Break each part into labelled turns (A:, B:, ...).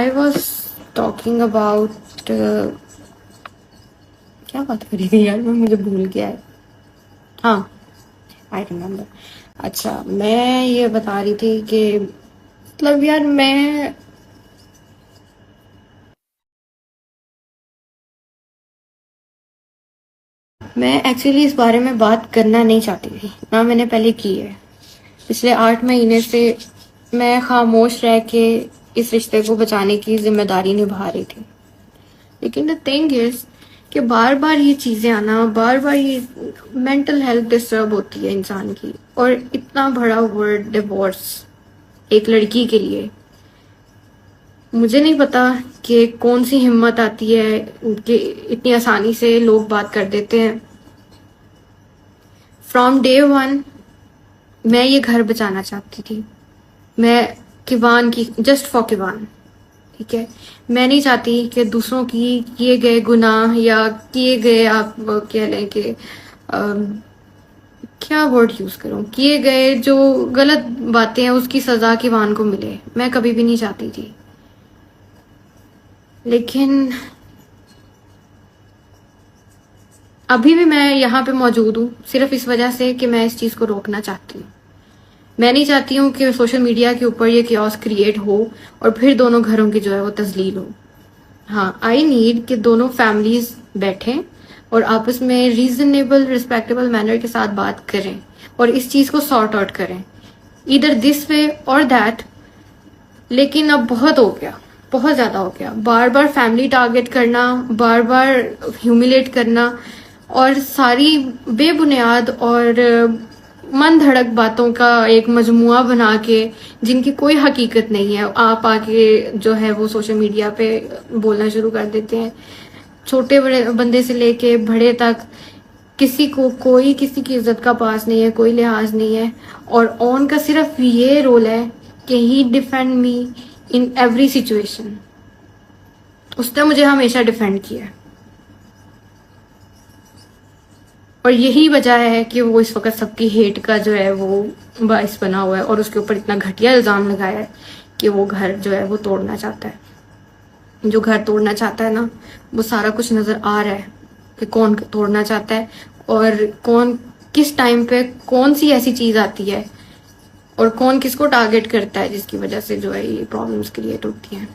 A: I was talking about क्या बात करी थी यार, मैं मुझे भूल गया है। हाँ, आई रिमेम्बर। अच्छा, मैं ये बता रही थी कि मतलब यार मैं एक्चुअली इस बारे में बात करना नहीं चाहती थी ना, मैंने पहले की है। पिछले 8 महीने से मैं खामोश रह के इस रिश्ते को बचाने की जिम्मेदारी निभा रही थी। लेकिन द थिंग इज कि बार बार ये चीजें आना, बार बार ये मेंटल हेल्थ डिस्टर्ब होती है इंसान की। और इतना बड़ा वर्ड डिवोर्स एक लड़की के लिए, मुझे नहीं पता कि कौन सी हिम्मत आती है कि इतनी आसानी से लोग बात कर देते हैं। फ्रॉम डे वन मैं ये घर बचाना चाहती थी। मैं किवान की, जस्ट फॉर किवान, ठीक है। मैं नहीं चाहती कि दूसरों की किए गए गुनाह या किए गए, आप कह लें कि क्या वर्ड यूज करूं, किए गए जो गलत बातें हैं उसकी सजा किवान को मिले। मैं कभी भी नहीं चाहती थी। लेकिन अभी भी मैं यहाँ पे मौजूद हूँ सिर्फ इस वजह से कि मैं इस चीज को रोकना चाहती हूँ। मैं नहीं चाहती हूँ कि सोशल मीडिया के ऊपर ये क्योस क्रिएट हो और फिर दोनों घरों की जो है वो तजलील हो। हाँ, आई नीड कि दोनों फैमिलीज बैठें और आपस में रीजनेबल रिस्पेक्टेबल मैनर के साथ बात करें और इस चीज को सॉर्ट आउट करें, इधर दिस वे और दैट। लेकिन अब बहुत हो गया, बहुत ज्यादा हो गया। बार बार फैमिली टारगेट करना, बार बार ह्यूमिलेट करना और सारी बेबुनियाद और मन धड़क बातों का एक मजमुआ बना के जिनकी कोई हकीकत नहीं है, आप आके जो है वो सोशल मीडिया पे बोलना शुरू कर देते हैं। छोटे बड़े बंदे से लेके बड़े तक किसी को, कोई किसी की इज्जत का पास नहीं है, कोई लिहाज नहीं है। और ऑन का सिर्फ ये रोल है कि he defend me in every situation. उसने मुझे हमेशा डिफेंड किया है और यही वजह है कि वो इस वक्त सबकी हेट का जो है वो बाइस बना हुआ है और उसके ऊपर इतना घटिया इल्जाम लगाया है कि वो घर जो है वो तोड़ना चाहता है। जो घर तोड़ना चाहता है ना, वो सारा कुछ नजर आ रहा है कि कौन तोड़ना चाहता है और कौन किस टाइम पे कौन सी ऐसी चीज आती है और कौन किसको टारगेट करता है जिसकी वजह से जो है ये प्रॉब्लम्स क्रिएट होती हैं।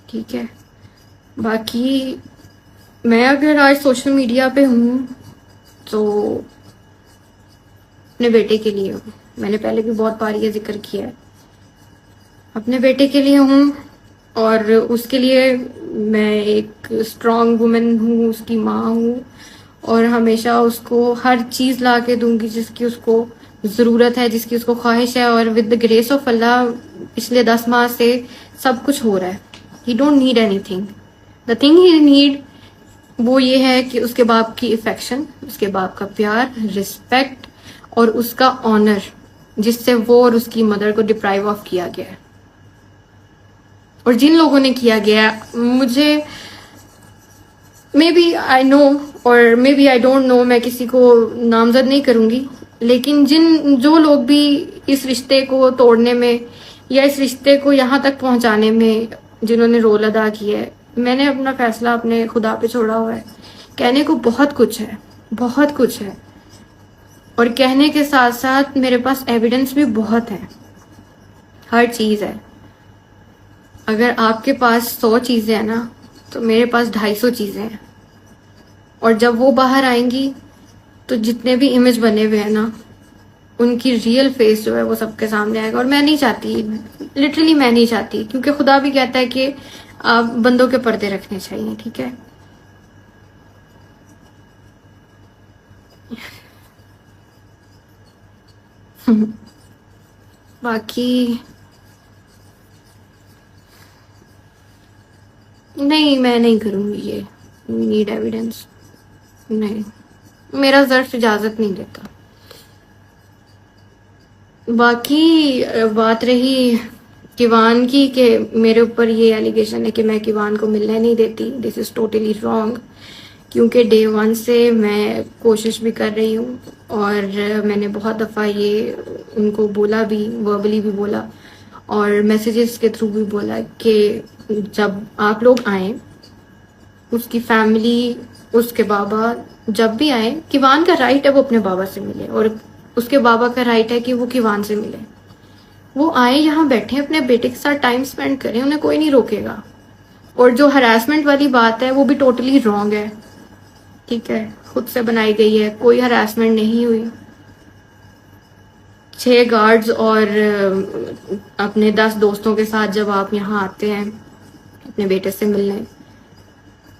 A: ठीक है, बाकी मैं अगर आज सोशल मीडिया पे हूँ तो अपने बेटे के लिए हूँ। मैंने पहले भी बहुत बार ये जिक्र किया है, अपने बेटे के लिए हूँ और उसके लिए मैं एक स्ट्रांग वुमेन हूँ, उसकी माँ हूँ और हमेशा उसको हर चीज ला के दूंगी जिसकी उसको जरूरत है, जिसकी उसको ख्वाहिश है। और विद द ग्रेस ऑफ अल्लाह पिछले 10 माह से सब कुछ हो रहा है। ही don't need anything. The thing he need वो ये है कि उसके बाप की इफेक्शन, उसके बाप का प्यार, रिस्पेक्ट और उसका ऑनर, जिससे वो और उसकी मदर को डिप्राइव ऑफ किया गया है। और जिन लोगों ने किया गया है, मुझे मे बी आई नो और maybe I don't know, मैं किसी को नामजद नहीं करूंगी, लेकिन जो लोग भी इस रिश्ते को तोड़ने में या इस रिश्ते को यहाँ तक पहुंचाने में जिन्होंने रोल अदा किया है, मैंने अपना फैसला अपने खुदा पे छोड़ा हुआ है। कहने को बहुत कुछ है, बहुत कुछ है और कहने के साथ साथ मेरे पास एविडेंस भी बहुत है, हर चीज है। अगर आपके पास 100 चीजें हैं ना, तो मेरे पास 250 चीजें हैं। और जब वो बाहर आएंगी तो जितने भी इमेज बने हुए हैं ना, उनकी रियल फेस जो है वो सबके सामने आएगा। और मैं नहीं चाहती, लिटरली मैं नहीं चाहती, क्योंकि खुदा भी कहता है कि आप बंदों के पर्दे रखने चाहिए। ठीक है, बाकी नहीं, मैं नहीं करूंगी ये। नीड एविडेंस नहीं, मेरा ज़र्फ इजाजत नहीं देता। बाकी बात रही किवान की कि मेरे ऊपर ये एलिगेशन है कि मैं किवान को मिलने नहीं देती। दिस इज टोटली रॉन्ग, क्योंकि डे वन से मैं कोशिश भी कर रही हूँ और मैंने बहुत दफ़ा ये उनको बोला भी, वर्बली भी बोला और मैसेजेस के थ्रू भी बोला कि जब आप लोग आए, उसकी फैमिली, उसके बाबा जब भी आए, किवान का राइट है वो अपने बाबा से मिले और उसके बाबा का राइट है कि वो किवान से मिले। वो आए, यहाँ बैठे अपने बेटे के साथ टाइम स्पेंड करें, उन्हें कोई नहीं रोकेगा। और जो हरासमेंट वाली बात है वो भी टोटली रॉन्ग है, ठीक है, खुद से बनाई गई है, कोई हरासमेंट नहीं हुई। 6 गार्ड्स और अपने 10 दोस्तों के साथ जब आप यहाँ आते हैं अपने बेटे से मिलने,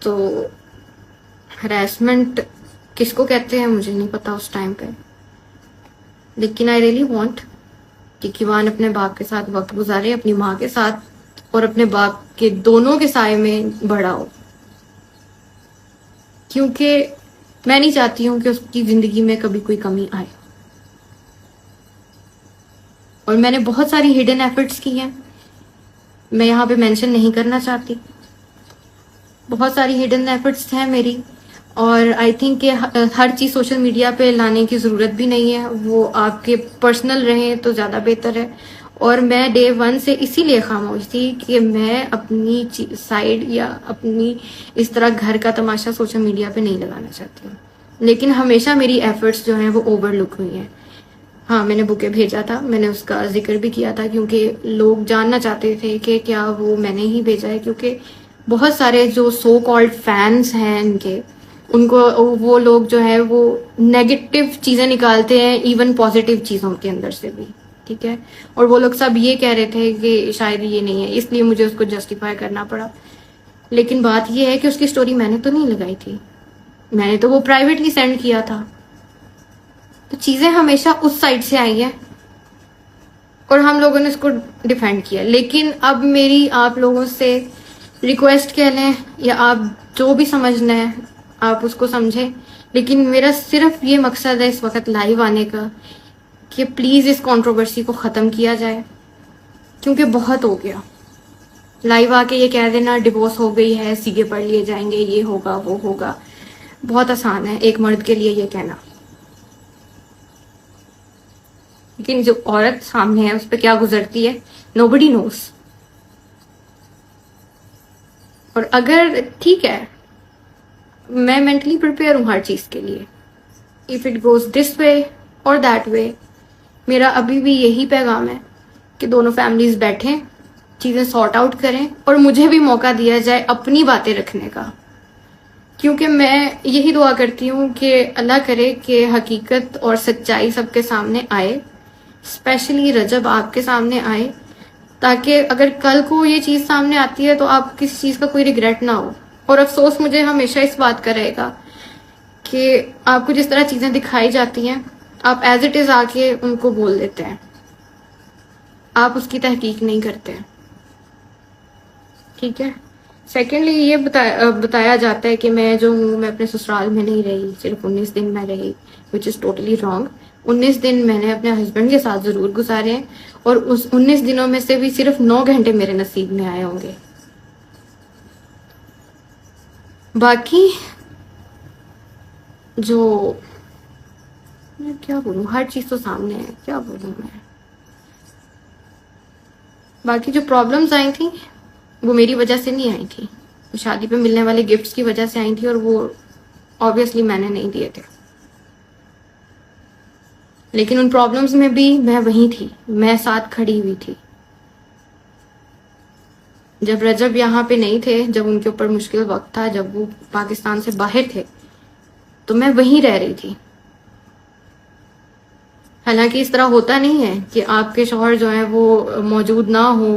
A: तो हरासमेंट किसको कहते हैं मुझे नहीं पता उस टाइम पे, लेकिन आई रियली वांट कि किवान अपने बाप के साथ वक्त गुजारे, अपनी माँ के साथ और अपने बाप के दोनों के साय में बड़ा हो, क्योंकि मैं नहीं चाहती हूँ कि उसकी जिंदगी में कभी कोई कमी आए। और मैंने बहुत सारी हिडन एफर्ट्स की हैं, मैं यहाँ पे मेंशन नहीं करना चाहती, बहुत सारी हिडन एफर्ट्स हैं मेरी। और आई थिंक कि हर चीज़ सोशल मीडिया पे लाने की ज़रूरत भी नहीं है, वो आपके पर्सनल रहें तो ज़्यादा बेहतर है। और मैं डे 1 से इसीलिए खामोश थी कि मैं अपनी साइड या अपनी इस तरह घर का तमाशा सोशल मीडिया पे नहीं लगाना चाहती हूँ। लेकिन हमेशा मेरी एफर्ट्स जो हैं वो ओवरलुक हुई हैं। हाँ, मैंने बुके भेजा था, मैंने उसका जिक्र भी किया था, क्योंकि लोग जानना चाहते थे कि क्या वो मैंने ही भेजा है, क्योंकि बहुत सारे जो सो कॉल्ड फैंस हैं इनके, उनको वो लोग जो है वो नेगेटिव चीज़ें निकालते हैं इवन पॉजिटिव चीज़ों के अंदर से भी, ठीक है। और वो लोग सब ये कह रहे थे कि शायद ये नहीं है, इसलिए मुझे उसको जस्टिफाई करना पड़ा। लेकिन बात ये है कि उसकी स्टोरी मैंने तो नहीं लगाई थी, मैंने तो वो प्राइवेटली सेंड किया था। तो चीज़ें हमेशा उस साइड से आई है और हम लोगों ने इसको डिफेंड किया। लेकिन अब मेरी आप लोगों से रिक्वेस्ट कह लें या आप जो भी समझना है आप उसको समझें, लेकिन मेरा सिर्फ ये मकसद है इस वक्त लाइव आने का कि प्लीज़ इस कंट्रोवर्सी को ख़त्म किया जाए, क्योंकि बहुत हो गया। लाइव आके ये कह देना डिवोर्स हो गई है, सीगे पढ़ लिए जाएंगे, ये होगा वो होगा, बहुत आसान है एक मर्द के लिए ये कहना, लेकिन जो औरत सामने है उस पर क्या गुजरती है नोबडी नोस। और अगर ठीक है, मैं मेंटली प्रिपेयर हूं हर चीज के लिए, if it goes this way और दैट वे, मेरा अभी भी यही पैगाम है कि दोनों फैमिलीज बैठें, चीजें सॉर्ट आउट करें और मुझे भी मौका दिया जाए अपनी बातें रखने का। क्योंकि मैं यही दुआ करती हूँ कि अल्लाह करे कि हकीकत और सच्चाई सबके सामने आए, स्पेशली रजब आपके सामने आए, ताकि अगर कल को ये चीज़ सामने आती है तो आप किसी चीज़ का कोई रिग्रेट ना हो। और अफसोस मुझे हमेशा इस बात का रहेगा कि आपको जिस तरह चीज़ें दिखाई जाती हैं आप एज इट इज़ आके उनको बोल देते हैं, आप उसकी तहकीक नहीं करते हैं, ठीक है। सेकेंडली ये बताया जाता है कि मैं जो हूँ मैं अपने ससुराल में नहीं रही, सिर्फ 19 दिन मैं रही, विच इज़ टोटली रॉन्ग। 19 दिन मैंने अपने हस्बैंड के साथ ज़रूर गुजारे हैं और उस 19 दिनों में से भी सिर्फ 9 घंटे मेरे नसीब में आए होंगे। बाकी जो मैं क्या बोलूँ, हर चीज़ तो सामने है, क्या बोलूँ मैं। बाकी जो प्रॉब्लम्स आई थी वो मेरी वजह से नहीं आई थी, शादी पे मिलने वाले गिफ्ट्स की वजह से आई थी और वो ऑब्वियसली मैंने नहीं दिए थे। लेकिन उन प्रॉब्लम्स में भी मैं वहीं थी, मैं साथ खड़ी हुई थी। जब रजब यहाँ पे नहीं थे, जब उनके ऊपर मुश्किल वक्त था, जब वो पाकिस्तान से बाहर थे, तो मैं वहीं रह रही थी। हालांकि इस तरह होता नहीं है कि आपके शौहर जो है वो मौजूद ना हो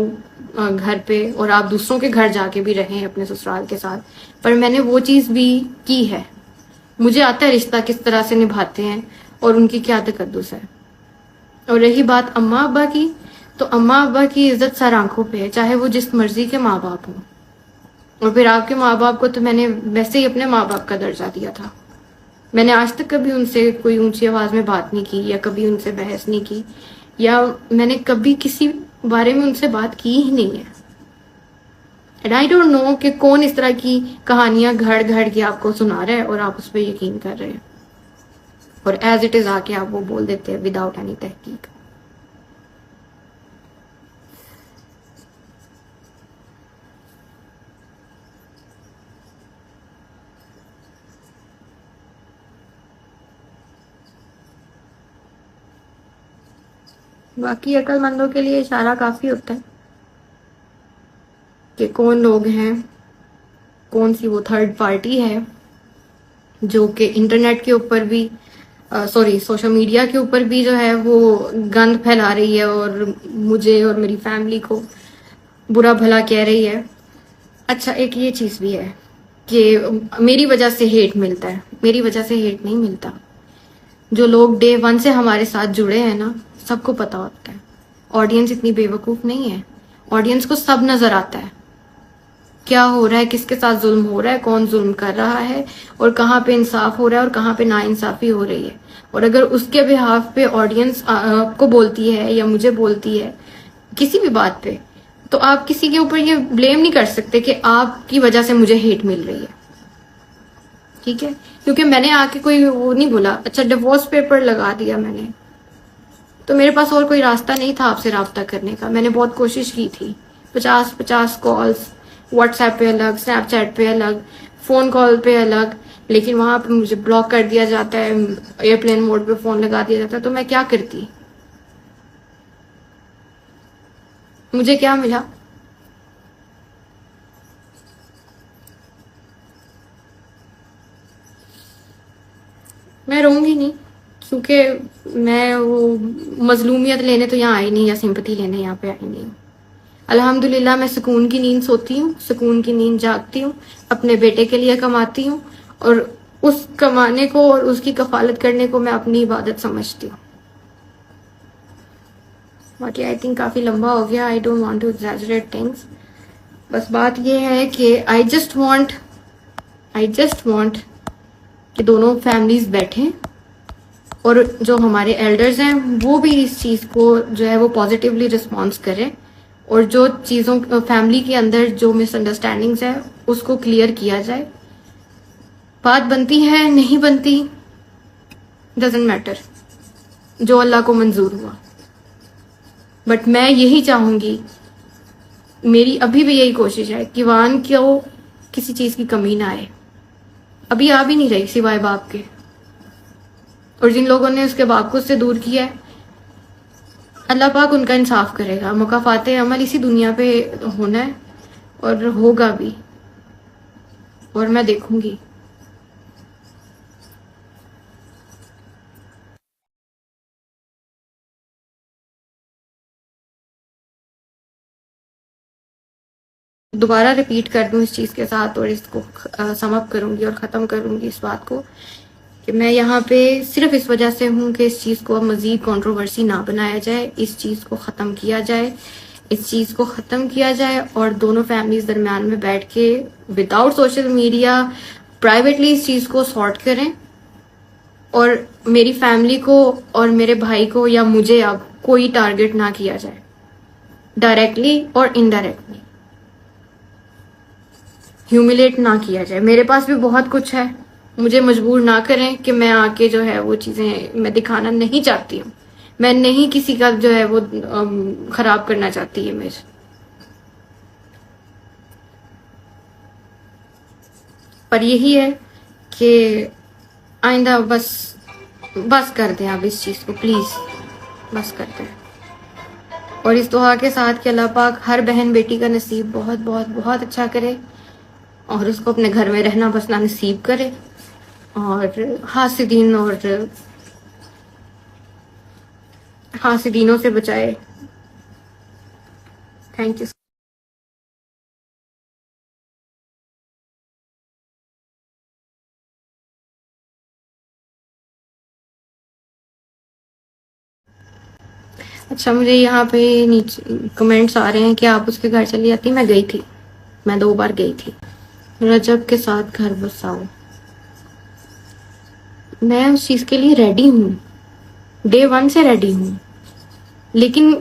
A: घर पे और आप दूसरों के घर जाके भी रहें अपने ससुराल के साथ, पर मैंने वो चीज़ भी की है। मुझे आता है रिश्ता किस तरह से निभाते हैं और उनकी क्या तकद्दुस है। और रही बात अम्मा अब्बा की, तो अम्मा अब्बा की इज्जत सर आंखों पे है, चाहे वो जिस मर्जी के माँ बाप हों। और फिर आपके माँ बाप को तो मैंने वैसे ही अपने माँ बाप का दर्जा दिया था। मैंने आज तक कभी उनसे कोई ऊंची आवाज में बात नहीं की या कभी उनसे बहस नहीं की या मैंने कभी किसी बारे में उनसे बात की ही नहीं है। एंड आई डोंट नो कि कौन इस तरह की कहानियां घड़ घड़ के आपको सुना रहा है और आप उस पर यकीन कर रहे हैं और एज इट इज आके आप वो बोल देते हैं विदाउट एनी तहकीक। बाकी अक्लमंदों के लिए इशारा काफी होता है कि कौन लोग हैं, कौन सी वो थर्ड पार्टी है जो कि इंटरनेट के ऊपर भी, सॉरी, सोशल मीडिया के ऊपर भी जो है वो गंद फैला रही है और मुझे और मेरी फैमिली को बुरा भला कह रही है। अच्छा, एक ये चीज भी है कि मेरी वजह से हेट मिलता है, मेरी वजह से हेट नहीं मिलता। जो लोग डे वन से हमारे साथ जुड़े हैं ना, सबको पता होता है। ऑडियंस इतनी बेवकूफ नहीं है, ऑडियंस को सब नजर आता है क्या हो रहा है, किसके साथ जुल्म हो रहा है, कौन जुल्म कर रहा है और कहाँ पे इंसाफ हो रहा है और कहाँ पे नाइंसाफी हो रही है। और अगर उसके बिहाफ पे ऑडियंस आपको बोलती है या मुझे बोलती है किसी भी बात पे, तो आप किसी के ऊपर ये ब्लेम नहीं कर सकते कि आपकी वजह से मुझे हेट मिल रही है। ठीक है, क्योंकि मैंने आके कोई वो नहीं बोला। अच्छा, डिवोर्स पेपर लगा दिया मैंने, तो मेरे पास और कोई रास्ता नहीं था आपसे राब्ता करने का। मैंने बहुत कोशिश की थी, 50-50 कॉल्स, व्हाट्सएप पे अलग, स्नैपचैट पे अलग, फोन कॉल पे अलग, लेकिन वहां पे मुझे ब्लॉक कर दिया जाता है, एयरप्लेन मोड पे फोन लगा दिया जाता है। तो मैं क्या करती, मुझे क्या मिला? मैं रहूंगी नहीं, क्योंकि मैं वो मजलूमियत लेने तो यहाँ आई नहीं, या सिंपैथी लेने यहाँ पे आई नहीं। अल्हम्दुलिल्लाह मैं सुकून की नींद सोती हूँ, सुकून की नींद जागती हूँ, अपने बेटे के लिए कमाती हूँ और उस कमाने को और उसकी कफालत करने को मैं अपनी इबादत समझती हूँ। बाकी आई थिंक काफी लंबा हो गया, I don't want to exaggerate things. बस बात ये है कि आई जस्ट वांट कि दोनों फैमिलीज बैठें और जो हमारे एल्डर्स हैं वो भी इस चीज को जो है वो पॉजिटिवली रिस्पॉन्स करें और जो चीजों फैमिली के अंदर जो मिसअंडरस्टैंडिंग्स है उसको क्लियर किया जाए। बात बनती है नहीं बनती, डजेंट मैटर, जो अल्लाह को मंजूर हुआ। बट मैं यही चाहूंगी, मेरी अभी भी यही कोशिश है कि वान को किसी चीज की कमी ना आए। अभी आ भी नहीं रही सिवाय बाप के, और जिन लोगों ने उसके बाप को उससे दूर किया है, अल्लाह पाक उनका इंसाफ करेगा। मुकाफाते अमल इसी दुनिया पे होना है और होगा भी, और मैं देखूंगी। दोबारा रिपीट कर दूं इस चीज के साथ और इसको सम अप करूंगी और खत्म करूंगी इस बात को कि मैं यहाँ पे सिर्फ इस वजह से हूँ कि इस चीज को अब मजीद कंट्रोवर्सी ना बनाया जाए, इस चीज को खत्म किया जाए, इस चीज को खत्म किया जाए और दोनों फैमिलीज दरमियान में बैठ के विदाउट सोशल मीडिया प्राइवेटली इस चीज को सॉर्ट करें और मेरी फैमिली को और मेरे भाई को या मुझे अब कोई टारगेट ना किया जाए, डायरेक्टली और इनडायरेक्टली ह्यूमिलेट ना किया जाए। मेरे पास भी बहुत कुछ है, मुझे मजबूर ना करें कि मैं आके जो है वो चीजें मैं दिखाना नहीं चाहती हूँ। मैं नहीं किसी का जो है वो खराब करना चाहती इमेज। पर यही है कि आइंदा बस कर दें आप इस चीज को, प्लीज बस कर दें। और इस दुआ के साथ कि अल्लाह पाक हर बहन बेटी का नसीब बहुत बहुत बहुत अच्छा करे और उसको अपने घर में रहना बसना नसीब करे और हासिदीनों से बचाए। Thank you. अच्छा, मुझे यहाँ पे नीचे कमेंट्स आ रहे हैं कि आप उसके घर चली जाती। मैं गई थी, मैं 2 बार गई थी। रजब के साथ घर बसाओ, मैं उस चीज के लिए रेडी हूँ, डे वन से रेडी हूँ। लेकिन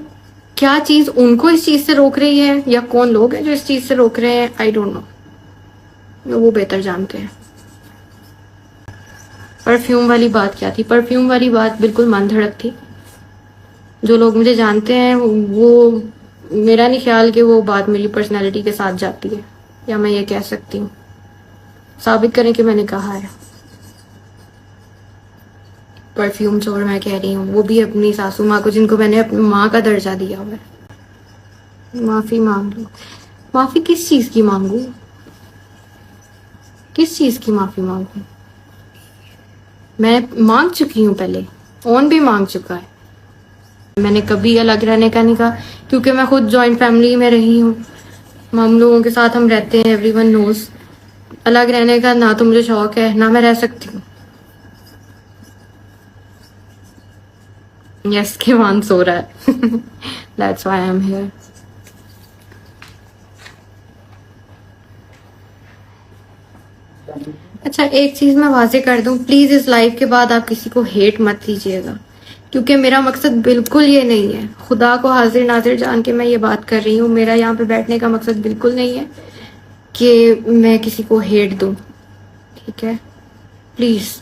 A: क्या चीज उनको इस चीज से रोक रही है या कौन लोग हैं जो इस चीज से रोक रहे हैं, आई डोंट नो, वो बेहतर जानते हैं। परफ्यूम वाली बात क्या थी? परफ्यूम वाली बात बिल्कुल मन धड़क थी। जो लोग मुझे जानते हैं वो, मेरा नहीं ख्याल कि वो बात मेरी पर्सनैलिटी के साथ जाती है, या मैं ये कह सकती हूँ। साबित करें कि मैंने कहा है। परफ्यूम छोड़ मैं कह रही हूँ, वो भी अपनी सासू माँ को, जिनको मैंने अपनी माँ का दर्जा दिया हुआ है। माफी मांग लो। माफी किस चीज की मांगू? किस चीज की माफी मांगू? मैं मांग चुकी हूँ पहले, कौन भी मांग चुका है। मैंने कभी अलग रहने का नहीं कहा, क्योंकि मैं खुद जॉइंट फैमिली में रही हूँ। हम लोगों के साथ हम रहते हैं, एवरीवन नोज। अलग रहने का ना तो मुझे शौक है, ना मैं रह सकती हूँ। यस, किवान सो रहा है। That's why I am here. अच्छा, एक चीज मैं वाजे कर दूं, प्लीज इस लाइव के बाद आप किसी को हेट मत कीजिएगा, क्योंकि मेरा मकसद बिल्कुल ये नहीं है। खुदा को हाजिर नाजिर जान के मैं ये बात कर रही हूँ, मेरा यहाँ पे बैठने का मकसद बिल्कुल नहीं है कि मैं किसी को हेट दूं, ठीक है? प्लीज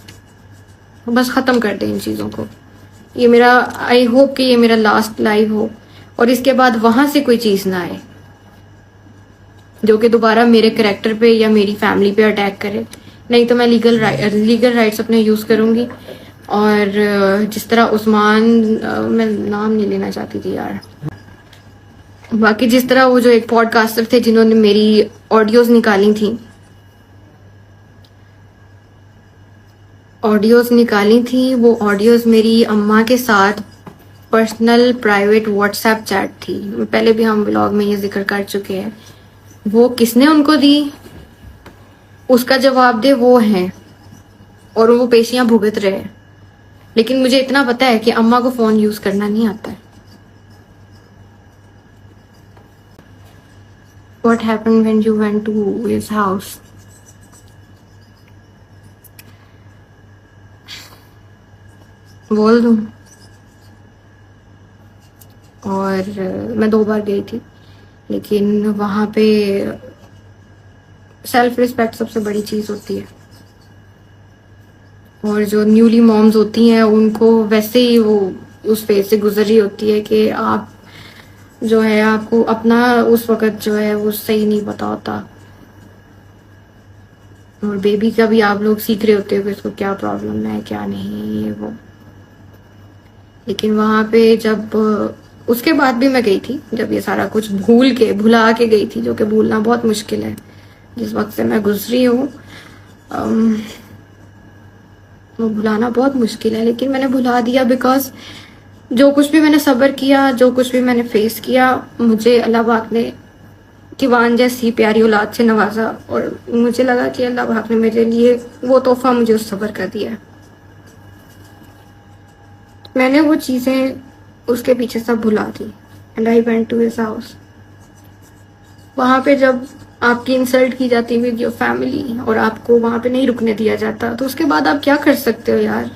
A: बस खत्म कर दें इन चीजों को। ये मेरा, आई होप कि ये मेरा लास्ट लाइव हो और इसके बाद वहां से कोई चीज ना आए जो कि दोबारा मेरे कैरेक्टर पे या मेरी फैमिली पे अटैक करे। नहीं तो मैं लीगल राइट्स अपने यूज करूंगी। और जिस तरह उस्मान, मैं नाम नहीं लेना चाहती थी यार, बाकी जिस तरह वो जो एक पॉडकास्टर थे जिन्होंने मेरी ऑडियोज निकाली थी, वो ऑडियोज मेरी अम्मा के साथ पर्सनल प्राइवेट व्हाट्सएप चैट थी। पहले भी हम व्लॉग में ये जिक्र कर चुके हैं। वो किसने उनको दी, उसका जवाब दे वो हैं, और वो पेशियां भुगत रहे हैं। लेकिन मुझे इतना पता है कि अम्मा को फोन यूज करना नहीं आता है। What happened when you went to his house? बोल दूं? और मैं 2 बार गई थी, लेकिन वहां पे सेल्फ रिस्पेक्ट सबसे बड़ी चीज होती है। और जो न्यूली मॉम्स होती हैं उनको वैसे ही वो उस फेज से गुजर रही होती है कि आप जो है, आपको अपना उस वक्त जो है वो सही नहीं पता होता, और बेबी का भी आप लोग सीख रहे होते हो कि इसको क्या प्रॉब्लम है क्या नहीं, ये वो। लेकिन वहां पे जब उसके बाद भी मैं गई थी, जब ये सारा कुछ भुला के गई थी, जो कि भूलना बहुत मुश्किल है जिस वक्त से मैं गुजरी हूँ। वो भुलाना बहुत मुश्किल है, लेकिन मैंने भुला दिया बिकॉज जो कुछ भी मैंने सब्र किया, जो कुछ भी मैंने फेस किया, मुझे अल्लाह पाक ने किवान जैसी प्यारी औलाद से नवाजा, और मुझे लगा कि अल्लाह पाक ने मेरे लिए वो तोहफा मुझे उस सब्र का दिया है। मैंने वो चीजें उसके पीछे सब भुला दी and I went to his house. वहां पे जब आपकी इंसल्ट की जाती विद योर फैमिली और आपको वहां पे नहीं रुकने दिया जाता, तो उसके बाद आप क्या कर सकते हो यार?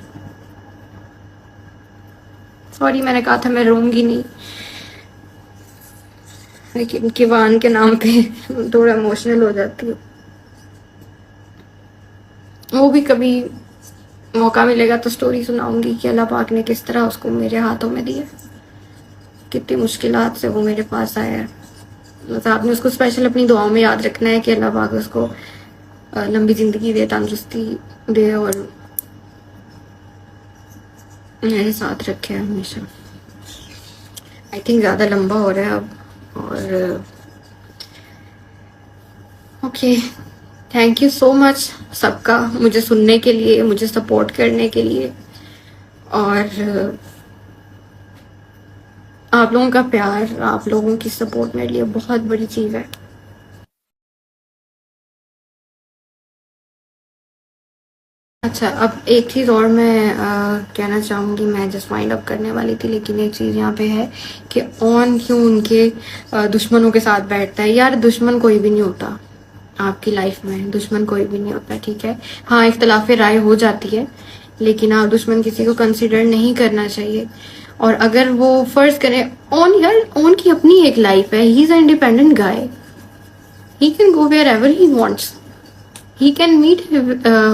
A: सॉरी, मैंने कहा था मैं रोऊंगी नहीं, लेकिन किवान के नाम पे थोड़ा इमोशनल हो जाती हूँ। वो भी कभी मौका मिलेगा तो स्टोरी सुनाऊंगी कि अल्लाह पाक ने किस तरह उसको मेरे हाथों में दिया, कितनी मुश्किलात से वो मेरे पास आया है। बस आपने उसको स्पेशल अपनी दुआओं में याद रखना है कि अल्लाह पाक उसको लंबी जिंदगी दे, तंदुरुस्ती दे, और मेरे साथ रखे हमेशा। आई थिंक ज्यादा लंबा हो रहा है अब, और okay, thank you so much सबका मुझे सुनने के लिए, मुझे सपोर्ट करने के लिए, और आप लोगों का प्यार, आप लोगों की सपोर्ट मेरे लिए बहुत बड़ी चीज है। अच्छा, अब एक चीज और मैं कहना चाहूंगी, मैं जस्ट वाइंड अप करने वाली थी, लेकिन एक चीज यहाँ पे है कि ऑन क्यों उनके दुश्मनों के साथ बैठता है। यार, दुश्मन कोई भी नहीं होता आपकी लाइफ में, दुश्मन कोई भी नहीं होता, ठीक है? हाँ, इख्तलाफ राय हो जाती है, लेकिन आप दुश्मन किसी को कंसिडर नहीं करना चाहिए। और अगर वो फर्ज करें, ओन यार, ओन की अपनी एक लाइफ है, he is an independent guy, he can go wherever he wants, he can meet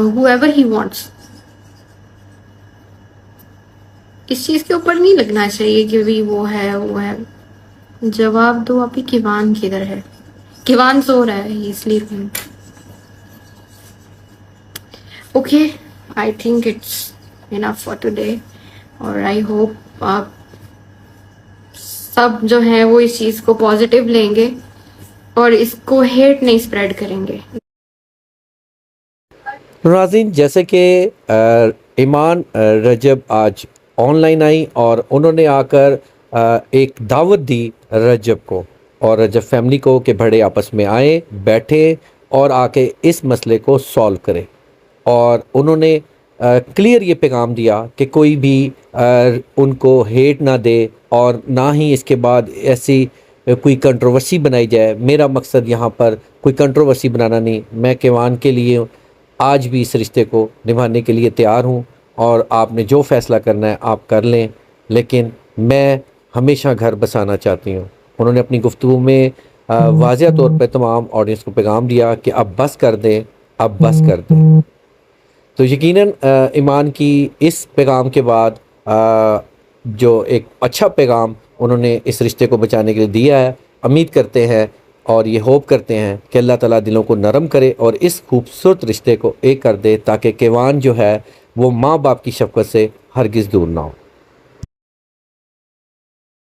A: whoever he wants। इस चीज के ऊपर नहीं लगना चाहिए कि भी वो है। जवाब दो अभी, किवान किधर है? किवान सो रहा है, he sleeping. Okay, I think it's enough for today. और आई होप आप सब जो है वो इस चीज़ को पॉजिटिव लेंगे और इसको हेट नहीं स्प्रेड करेंगे।
B: नाज़रीन, जैसे कि ईमान रजब आज ऑनलाइन आई और उन्होंने आकर एक दावत दी रजब को और रजब फैमिली को कि बड़े आपस में आए, बैठे और आके इस मसले को सॉल्व करें। और उन्होंने क्लियर ये पैगाम दिया कि कोई भी उनको हेट ना दे और ना ही इसके बाद ऐसी कोई कंट्रोवर्सी बनाई जाए। मेरा मकसद यहाँ पर कोई कंट्रोवर्सी बनाना नहीं, मैं केवान के लिए आज भी इस रिश्ते को निभाने के लिए तैयार हूँ और आपने जो फ़ैसला करना है आप कर लें, लेकिन मैं हमेशा घर बसाना चाहती हूँ। उन्होंने अपनी गुफ्तगू में वाज़ेह तौर पे तमाम ऑडियंस को पैगाम दिया कि अब बस कर दें, अब बस कर दें। तो यकीनन ईमान की इस पैगाम के बाद जो एक अच्छा पैगाम उन्होंने इस रिश्ते को बचाने के लिए दिया है, उम्मीद करते हैं और ये होप करते हैं कि अल्लाह ताला दिलों को नरम करे और इस खूबसूरत रिश्ते को एक कर दे ताकि केवान जो है वो माँ बाप की शफ़क़त से हरगिज़ दूर ना हो।